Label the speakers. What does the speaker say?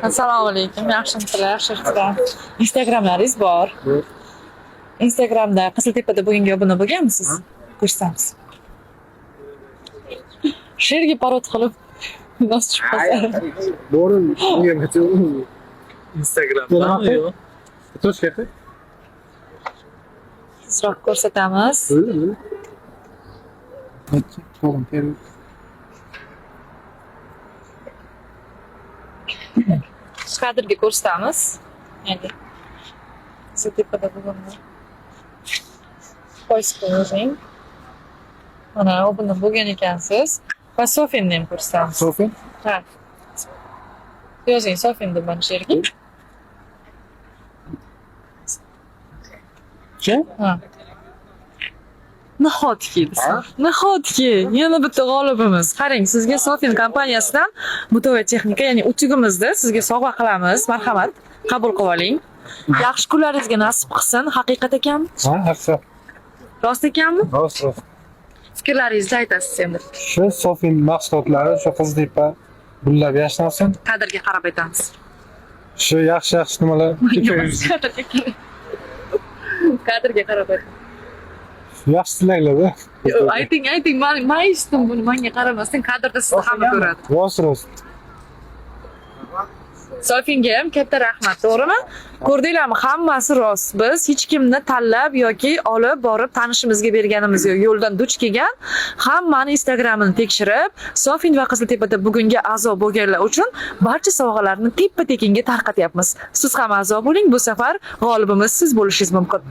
Speaker 1: Assalomu alaykum. Yaxshimisizlar? Yaxshilar. Instagramlaringiz bor. Instagramda Qiziltepada bugungi obuna bo'lganmisiz? Ko'rsamiz. She'rga parod qilib nos chiqmasa.
Speaker 2: Doğru niye mesela
Speaker 3: Instagram'dan mı?
Speaker 2: Кто шефы?
Speaker 1: Tezroq ko'rsatamiz.
Speaker 2: Öyle mi? Oğlum benim
Speaker 1: Kadrga ko'rsatamiz. Endi Qiziltepada bugungi poyska yozing. Mana obuna bo'lgan ekansiz. Va Sofinni ham ko'rsatamiz.
Speaker 2: Sofin.
Speaker 1: Ha. Yozing Sofin deb mana she'rga.
Speaker 2: Kim?
Speaker 1: Ha. Nahotki desa. Nahotki yana bitta g'olibimiz. Qarang, sizga Sofin kompaniyasidan Mutoviy texnika, ya'ni utugimizni sizga sovg'a qilamiz. Marhamat, qabul qilib oling. Yaxshi kunlaringizga nasib qilsin. Haqiqat ekanmi?
Speaker 2: Ha, haqsa.
Speaker 1: Rost ekanmi?
Speaker 2: Rost.
Speaker 1: Fikrlaringizni aytasiz endi.
Speaker 2: Shu Sofin mahsulotlari shu Qiziltepa gullab yashnasin.
Speaker 1: Qadrga qarab aytamiz.
Speaker 2: Shu yaxshi nimalar
Speaker 1: Qadrga qarab aytamiz.
Speaker 2: yaxshi tilaklar.
Speaker 1: Ayting, men eshitdim buni, menga qaramasdan kadrda sizni hamma ko'radi.
Speaker 2: Rost.
Speaker 1: Sofinga ham katta rahmat, to'g'rimi? Ko'rdinglarmi? Hammasi rost. Biz hech kimni tanlab yoki olib borib tanishimizga berganimiz yo'q. Yo'ldan duch kelgan, hammani Instagramini tekshirib, Sofin va Qiziltepada bugungi a'zo bo'lganlar uchun barcha sovg'alarni teppa-tekinga tarqatyapmiz. Siz ham a'zo bo'ling, bu safar g'olibimiz siz bo'lishingiz mumkin.